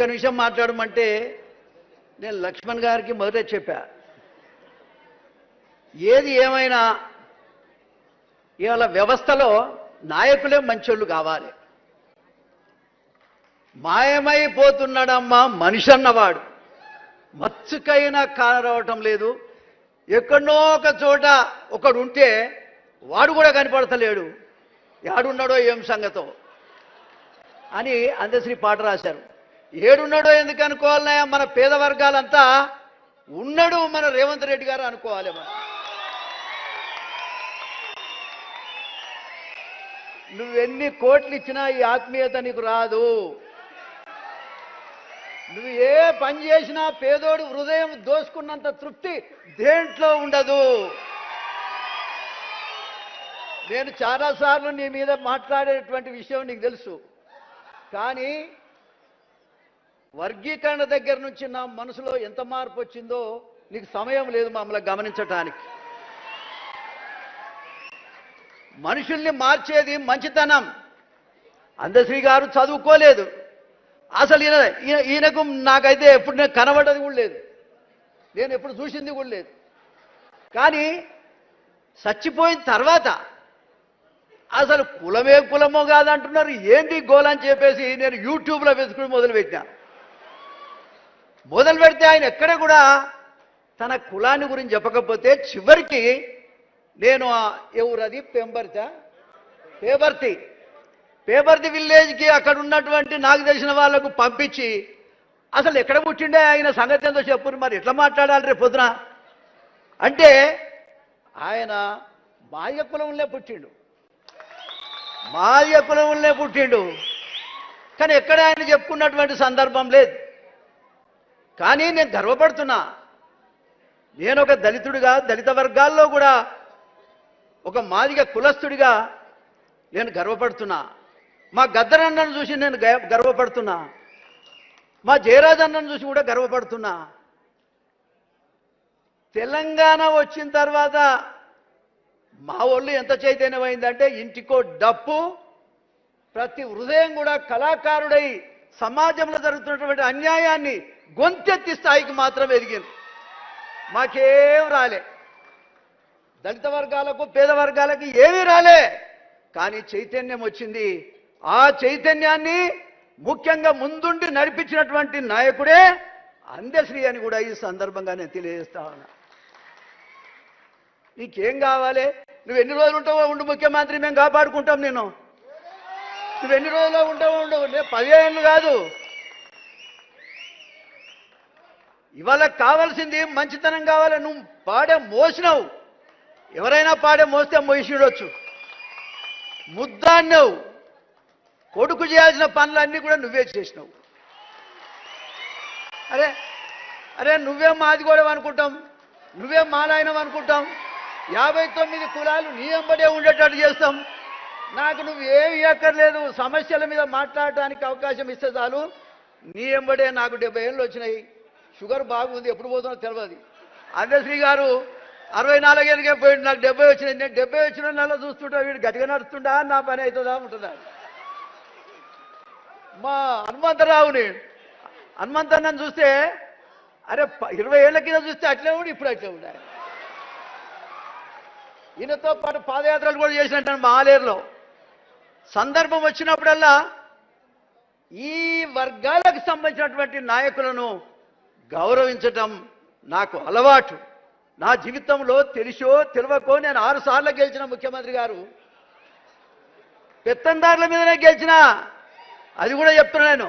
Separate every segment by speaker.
Speaker 1: ఒక్క నిమిషం మాట్లాడమంటే నేను లక్ష్మణ్ గారికి మొదట చెప్పా, ఏది ఏమైనా ఇవాళ వ్యవస్థలో నాయకులే మంచోళ్ళు కావాలి. మాయమైపోతున్నాడమ్మా మనిషి అన్నవాడు, మచ్చుకైనా కానరావటం లేదు. ఎక్కడో ఒక చోట ఒకడు ఉంటే వాడు కూడా కనపడతలేడు, యాడున్నాడో ఏం సంగతో అని అందశ్రీ పాట రాశారు. ఏడున్నాడో ఎందుకు అనుకోవాలన్నా, మన పేద వర్గాలంతా ఉన్నాడు మన రేవంత్ రెడ్డి గారు అనుకోవాలి. మనం నువ్వెన్ని కోట్లు ఇచ్చినా ఈ ఆత్మీయత నీకు రాదు. నువ్వు ఏ పని చేసినా పేదోడు హృదయం దోసుకున్నంత తృప్తి దేంట్లో ఉండదు. నేను చాలాసార్లు నీ మీద మాట్లాడేటువంటి విషయం నీకు తెలుసు, కానీ వర్గీకరణ దగ్గర నుంచి నా మనసులో ఎంత మార్పు వచ్చిందో నీకు సమయం లేదు మమ్మల్ని గమనించటానికి. మనుషుల్ని మార్చేది మంచితనం. అందశ్రీ గారు చదువుకోలేదు, అసలు ఈయనకు నాకైతే ఎప్పుడు నేను కనబడ్డది కూడా లేదు, నేను ఎప్పుడు చూసింది కూడా లేదు. కానీ చచ్చిపోయిన తర్వాత అసలు కులమే కులమో కాదంటున్నారు, ఏంది గోలని చెప్పేసి నేను యూట్యూబ్లో వెతుకుని మొదలు పెడితే ఆయన ఎక్కడ కూడా తన కులాన్ని గురించి చెప్పకపోతే చివరికి నేను ఎవరది పేపర్తి విలేజ్కి అక్కడ ఉన్నటువంటి నాకు తెలిసిన వాళ్ళకు పంపించి అసలు ఎక్కడ పుట్టిండే ఆయన సంగతి ఎంతో చెప్పు, మరి ఎట్లా మాట్లాడాలి రేపు పొద్దున అంటే ఆయన మాదిగ కులంలో పుట్టిండు, కానీ ఎక్కడ ఆయన చెప్పుకున్నటువంటి సందర్భం లేదు. కానీ నేను గర్వపడుతున్నా, నేను ఒక దళితుడిగా, దళిత వర్గాల్లో కూడా ఒక మాదిగ కులస్తుడిగా నేను గర్వపడుతున్నా. మా గద్దరన్నను చూసి నేను గర్వపడుతున్నా, మా జయరాజ్ అన్నను చూసి కూడా గర్వపడుతున్నా. తెలంగాణ వచ్చిన తర్వాత మా ఒళ్ళు ఎంత చైతన్యమైందంటే ఇంటికో డప్పు, ప్రతి హృదయం కూడా కళాకారుడై సమాజంలో జరుగుతున్నటువంటి అన్యాయాన్ని గొంతెత్తి స్థాయికి మాత్రం ఎదిగింది. మాకేం రాలే, దళిత వర్గాలకు పేద వర్గాలకు ఏమీ రాలే, కానీ చైతన్యం వచ్చింది. ఆ చైతన్యాన్ని ముఖ్యంగా ముందుండి నడిపించినటువంటి నాయకుడే అందశ్రీ అని కూడా ఈ సందర్భంగా నేను తెలియజేస్తా ఉన్నా. నీకేం కావాలి? నువ్వు ఎన్ని రోజులు ఉంటావో ఉండు ముఖ్యమంత్రి, మేము కాపాడుకుంటాం. నువ్వు ఎన్ని రోజుల్లో ఉంటావో ఉండు, నేను 10 ఏళ్ళు కాదు. ఇవాళ కావాల్సింది మంచితనం కావాలి. నువ్వు పాడే మోసినావు, ఎవరైనా పాడే మోస్తే మోసిడొచ్చు. ముద్దాన్నావు, కొడుకు చేయాల్సిన పనులన్నీ కూడా నువ్వే చేసినావు. అరే నువ్వే మాది కూడా అనుకుంటాం, నువ్వే మాలాయనం అనుకుంటాం. 59 కులాలు నీ వెంబడే ఉండేటట్టు చేస్తాం. నాకు నువ్వేమి ఇవ్వక్కర్లేదు, సమస్యల మీద మాట్లాడటానికి అవకాశం ఇస్తే చాలు. నీ వెంబడే నాకు 70 ఏళ్ళు వచ్చినాయి, షుగర్ బాగుంది, ఎప్పుడు పోతుందో తెలియదు. అందశ్రీ గారు 64 ఏళ్ళకే పోయింది, నాకు 70 వచ్చినాయి. నేను 70 వచ్చిన నెల చూస్తుంటా, వీడు గట్టిగా నడుస్తుంటా, నా పని అవుతుందా ఉంటుందా. మా హనుమంతన్నను చూస్తే అరే 20 ఏళ్ల కింద చూస్తే అట్లే ఉండి ఇప్పుడు అట్లే ఉండాలి. ఈయనతో పాటు పాదయాత్రలు కూడా చేసినట్టు మా ఆలేరులో. సందర్భం వచ్చినప్పుడల్లా ఈ వర్గాలకు సంబంధించినటువంటి నాయకులను గౌరవించటం నాకు అలవాటు. నా జీవితంలో తెలిసో తెలియకో నేను 6 సార్లు గెలిచిన ముఖ్యమంత్రి గారు పెత్తందారుల మీదనే గెలిచిన, అది కూడా చెప్తున్నాను.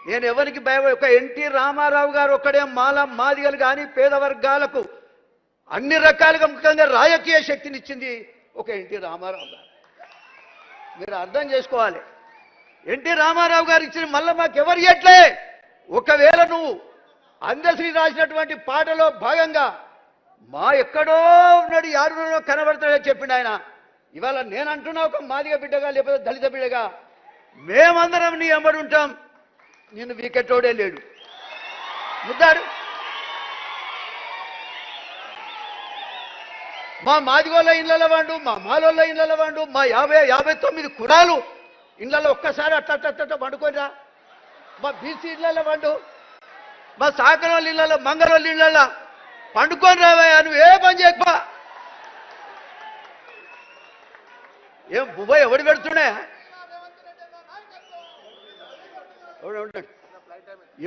Speaker 1: నేను ఎవరికి ఒక ఎన్టీ రామారావు గారు ఒక్కడే మాదిగలు కానీ పేద వర్గాలకు అన్ని రకాలుగా ముఖ్యంగా రాజకీయ శక్తినిచ్చింది ఒక ఎన్టీ రామారావు గారు. మీరు అర్థం చేసుకోవాలి, ఎన్టీ రామారావు గారు ఇచ్చిన మళ్ళీ మాకెవరు ఇయ్యట్లే. ఒకవేళ నువ్వు అందశ్రీ రాసినటువంటి పాటలో భాగంగా మా ఎక్కడో ఉన్నాడు యారులో కనబడతాడని చెప్పిండు ఆయన. ఇవాళ నేను అంటున్నా, ఒక మాదిగ బిడ్డగా లేకపోతే దళిత బిడ్డగా మేమందరం నీ ఎంబడి ఉంటాం. నేను వీకెట్టోడే లేడు ముద్దాడు. మా మాదిగోళ్ళ ఇళ్ళలో వండు, మా మాలోళ్ళ ఇళ్ళలో వండు, మా 59 కులాలు ఇళ్ళలో ఒక్కసారి అట్ట వండుకోరా. మా బీసీ ఇళ్ళల్లో పండు, మా సాకరోళ్ళ ఇళ్ళల్లో మంగళోళ్ళ ఇళ్ళల్లో పండుకొని రావయ్యా, నువ్వు ఏ పని చేయకపో. ఏం బుబాయ్ ఎవడు పెడుతుండే,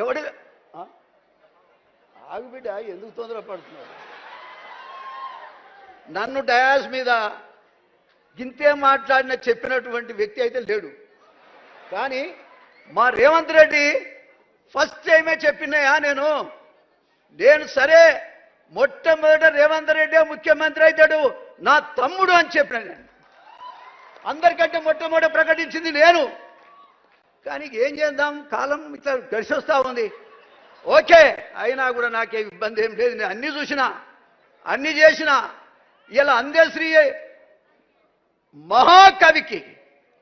Speaker 1: ఎవడు ఆగు బిడ్డ, ఎందుకు తొందర పడుతున్నావు? నన్ను డయాస్ మీద గింతే మాట్లాడిన చెప్పినటువంటి వ్యక్తి అయితే లేడు. కానీ మా రేవంత్ రెడ్డి ఫస్ట్ టైమే చెప్పినాయా, నేను సరే మొట్టమొదట రేవంత్ రెడ్డి ముఖ్యమంత్రి అవుతాడు, నా తమ్ముడు అని చెప్పిన. నేను అందరికంటే మొట్టమొదట ప్రకటించింది నేను. కానీ ఏం చేద్దాం, కాలం ఇట్లా గడిచి వస్తూ ఉంది. ఓకే, అయినా కూడా నాకే ఇబ్బంది ఏం లేదు. నేను అన్నీ చూసినా, అన్నీ చేసినా. ఇలా అందశ్రీ మహాకవికి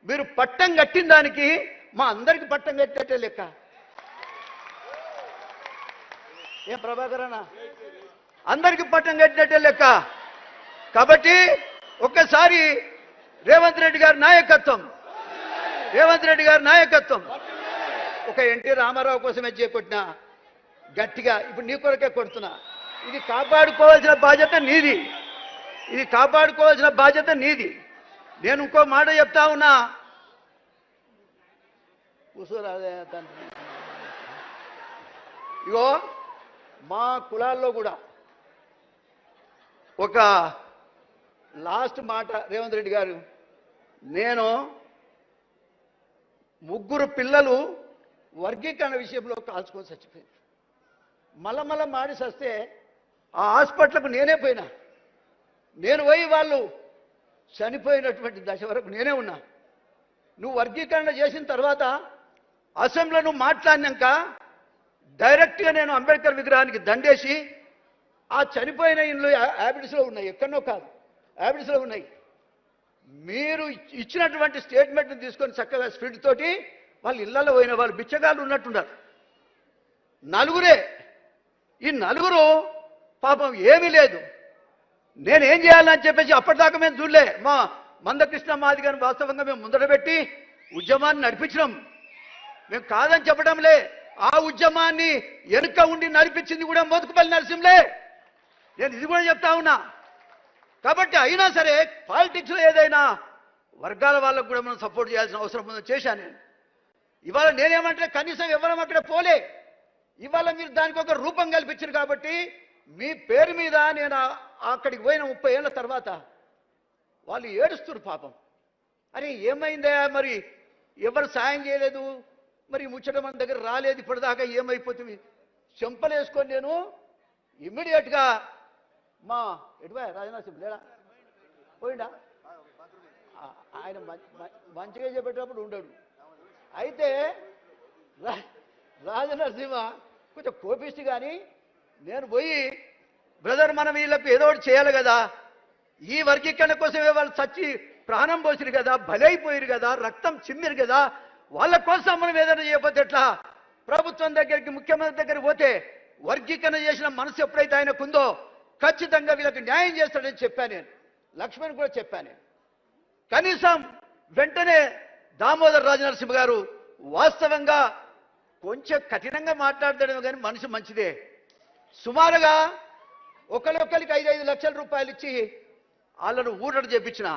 Speaker 1: మీరు పట్టం కట్టిన దానికి మా అందరికి పట్టం కట్టినట్టే లెక్క. ఏం ప్రభాకర్ అన్న, అందరికి పట్టం కట్టినట్టే లెక్క. కాబట్టి ఒక్కసారి రేవంత్ రెడ్డి గారి నాయకత్వం, రేవంత్ రెడ్డి గారి నాయకత్వం ఒక ఎన్టీ రామారావు కోసమే చేకొట్టినా గట్టిగా, ఇప్పుడు నీ కొరకే కొడుతున్నా. ఇది కాపాడుకోవాల్సిన బాధ్యత నీది, ఇది కాపాడుకోవాల్సిన బాధ్యత నీది. నేను ఇంకో మాట చెప్తా ఉన్నా, కూర్చోరాదే. ఇగో మా కులాల్లో కూడా ఒక లాస్ట్ మాట రేవంత్ రెడ్డి గారు, నేను 3 పిల్లలు వర్గీకరణ విషయంలో కాల్చుకొని చచ్చిపోయింది. మళ్ళా మాడి వస్తే ఆ హాస్పిటల్కు నేనే పోయినా. నేను పోయి వాళ్ళు చనిపోయినటువంటి దశ వరకు నేనే ఉన్నా. నువ్వు వర్గీకరణ చేసిన తర్వాత అసెంబ్లీలో నువ్వు మాట్లాడినాక డైరెక్ట్గా నేను అంబేద్కర్ విగ్రహానికి దండేసి ఆ చనిపోయిన ఇండ్లు హ్యాబిట్స్లో ఉన్నాయి, ఎక్కడనో కాదు, హ్యాబిట్స్లో ఉన్నాయి. మీరు ఇచ్చినటువంటి స్టేట్మెంట్ని తీసుకొని చక్కగా స్పీడ్ తోటి వాళ్ళు ఇళ్లలో పోయిన వాళ్ళు బిచ్చగాళ్ళు ఉన్నట్టున్నారు. నలుగురే, ఈ నలుగురు పాపం ఏమీ లేదు. నేనేం చేయాలని చెప్పేసి అప్పటిదాకా మేము చూడలే. మా మందకృష్ణ మాదిగని వాస్తవంగా మేము ముందర పెట్టి ఉద్యమాన్ని నడిపించినాం. మేము కాదని చెప్పడంలే, ఆ ఉద్యమాన్ని వెనుక ఉండి నడిపించింది కూడా మోతుకుపల్లి నరసింహలే. నేను ఇది కూడా చెప్తా ఉన్నా. కాబట్టి అయినా సరే పాలిటిక్స్లో ఏదైనా వర్గాల వాళ్ళకు కూడా మనం సపోర్ట్ చేయాల్సిన అవసరం ఉందని చేశాను నేను. ఇవాళ నేనేమంటే కనీసం ఎవరం అక్కడ పోలే. ఇవాళ మీరు దానికి ఒక రూపం కల్పించారు కాబట్టి మీ పేరు మీద నేను అక్కడికి పోయిన 30 ఏళ్ళ తర్వాత వాళ్ళు ఏడుస్తున్నారు పాపం. అరే ఏమైందా, మరి ఎవరు సాయం చేయలేదు, మరి ముచ్చట మన దగ్గర రాలేదు, ఇప్పటిదాకా ఏమైపోతుంది చెంపలేసుకొని నేను ఇమ్మీడియట్గా మా ఎటువా రాజనాథ్ సింగ్ లేడా పోయిండా, ఆయన మంచిగా చెప్పేటప్పుడు ఉండడు. అయితే రాజనరసింహ కొంచెం కోపిష్టి, కానీ నేను పోయి బ్రదర్ మనం వీళ్ళకు ఏదో ఒకటి చేయాలి కదా, ఈ వర్గీకరణ కోసమే వాళ్ళు చచ్చి ప్రాణం పోసిరు కదా, బలైపోయారు కదా, రక్తం చిమ్మిరు కదా, వాళ్ళ కోసం మనం ఏదైనా చేయకపోతే ఎట్లా? ప్రభుత్వం దగ్గరికి ముఖ్యమంత్రి దగ్గరికి పోతే వర్గీకరణ చేసిన మనసు ఎప్పుడైతే ఆయనకు ఉందో ఖచ్చితంగా వీళ్ళకి న్యాయం చేస్తాడని చెప్పాను నేను. లక్ష్మణ్ కూడా చెప్పాను. కనీసం వెంటనే దామోదర్ రాజనరసింహ గారు వాస్తవంగా కొంచెం కఠినంగా మాట్లాడతాడేమో కానీ మనిషి మంచిదే. సుమారుగా ఒకరికొకరికి 5-5 లక్షల రూపాయలు ఇచ్చి వాళ్ళను ఊరట చేపించిన.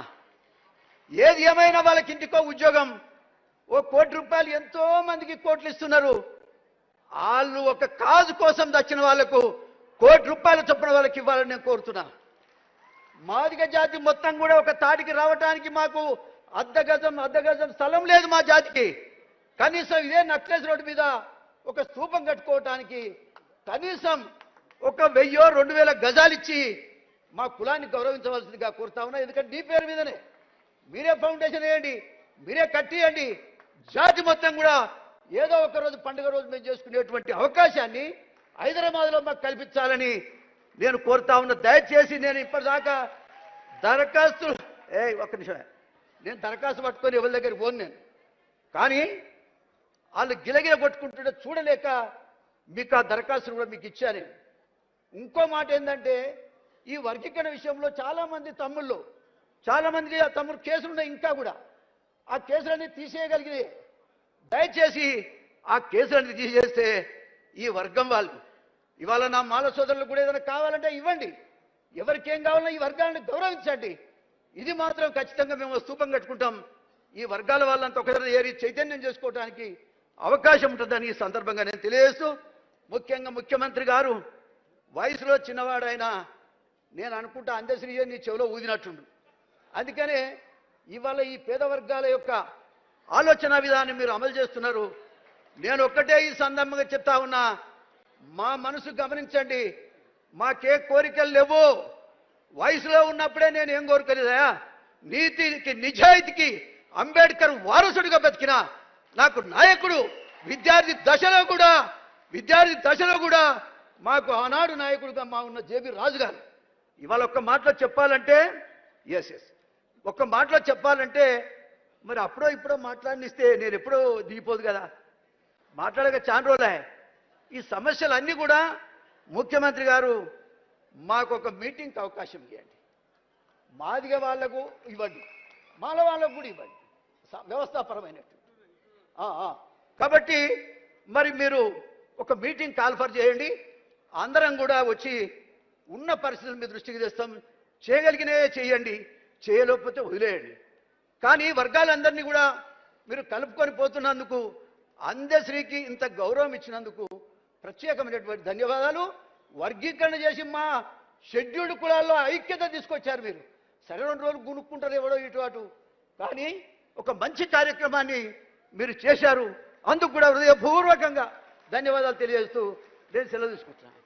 Speaker 1: ఏది ఏమైనా వాళ్ళకి ఇంటికో ఉద్యోగం, 1 కోటి రూపాయలు ఎంతో మందికి కోట్లు ఇస్తున్నారు. వాళ్ళు ఒక కాజు కోసం దచ్చిన వాళ్లకు 1 కోటి రూపాయల చొప్పున వాళ్ళకి ఇవ్వాలని నేను కోరుతున్నా. మాదిగ జాతి మొత్తం కూడా ఒక తాటికి రావడానికి మాకు అర్ధగజం స్థలం లేదు మా జాతికి. కనీసం ఇదే నక్లెస్ రోడ్డు మీద ఒక స్తూపం కట్టుకోవటానికి కనీసం ఒక 1000-2000 గజాలు ఇచ్చి మా కులాన్ని గౌరవించవలసిందిగా కోరుతా ఉన్నా. ఎందుకంటే నీ పేరు మీదనే మీరే ఫౌండేషన్ వేయండి, మీరే కట్టియండి. జాతి మొత్తం కూడా ఏదో ఒక రోజు పండుగ రోజు మేము చేసుకునేటువంటి అవకాశాన్ని హైదరాబాద్లో మాకు కల్పించాలని నేను కోరుతా ఉన్నా. దయచేసి నేను ఇప్పటిదాకా దరఖాస్తులు ఒక్క నిమిషమే, నేను దరఖాస్తు పట్టుకొని ఎవరి దగ్గరికి పోను నేను. కానీ వాళ్ళు గిలగిల కొట్టుకుంటుంటే చూడలేక మీకు ఆ దరఖాస్తులు కూడా మీకు ఇచ్చాను. ఇంకో మాట ఏంటంటే ఈ వర్గీకరణ విషయంలో చాలామంది తమ్ముడు కేసులు ఉన్నాయి, ఇంకా కూడా ఆ కేసులన్నీ తీసేయగలిగినాయి. దయచేసి ఆ కేసులన్నీ తీసేస్తే ఈ వర్గం వాళ్ళు ఇవాళ నా మాల సోదరులు కూడా ఏదైనా కావాలంటే ఇవ్వండి, ఎవరికేం కావాలన్నా ఈ వర్గాలను గౌరవించండి. ఇది మాత్రం ఖచ్చితంగా మేము స్తూపం కట్టుకుంటాం. ఈ వర్గాల వాళ్ళంతా ఒకసారి ఏరి చైతన్యం చేసుకోవడానికి అవకాశం ఉంటుందని ఈ సందర్భంగా నేను తెలియజేస్తూ, ముఖ్యంగా ముఖ్యమంత్రి గారు వయసులో చిన్నవాడైనా నేను అనుకుంటా అందశ్రీ నీ చెవిలో ఊదినట్టుండు. అందుకనే ఇవాళ ఈ పేద వర్గాల యొక్క ఆలోచన విధానం మీరు అమలు చేస్తున్నారు. నేను ఒక్కటే ఈ సందర్భంగా చెప్తా ఉన్నా, మా మనసు గమనించండి, మాకే కోరికలు లేవు. వయసులో ఉన్నప్పుడే నేను ఏం కోరుకోలేదా, నీతికి నిజాయితీకి అంబేద్కర్ వారసుడిగా బతికిన నాకు నాయకుడు విద్యార్థి దశలో కూడా మాకు ఆనాడు నాయకుడిగా మా ఉన్న జేబీ రాజు గారు. ఇవాళ ఒక్క మాటలో చెప్పాలంటే ఒక్క మాటలో చెప్పాలంటే మరి అప్పుడో ఇప్పుడో మాట్లాడినిస్తే నేను ఎప్పుడో దిగిపోదు కదా, మాట్లాడక చాలా రోజులే. ఈ సమస్యలన్నీ కూడా ముఖ్యమంత్రి గారు మాకు ఒక మీటింగ్కి అవకాశం ఇవ్వండి, మాదిగ వాళ్లకు ఇవ్వండి, మాల వాళ్ళకు కూడా ఇవ్వండి, వ్యవస్థాపరమైనట్టు. కాబట్టి మరి మీరు ఒక మీటింగ్ కాల్ఫర్ చేయండి, అందరం కూడా వచ్చి ఉన్న పరిస్థితుల మీద దృష్టికి తెస్తాం. చేయగలిగినే చేయండి, చేయలేకపోతే వదిలేయండి. కానీ వర్గాలందరినీ కూడా మీరు కలుపుకొని పోతున్నందుకు, అందశ్రీకి ఇంత గౌరవం ఇచ్చినందుకు ప్రత్యేకమైనటువంటి ధన్యవాదాలు. వర్గీకరణ చేసి మా షెడ్యూల్డ్ కులాల్లో ఐక్యత తీసుకొచ్చారు మీరు. సరే 2 రోజులు గునుక్కుంటారు ఎవడో ఇటు అటు, కానీ ఒక మంచి కార్యక్రమాన్ని మీరు చేశారు. అందుకు కూడా హృదయపూర్వకంగా ధన్యవాదాలు తెలియజేస్తూ నేను సెలవు తీసుకుంటున్నాను.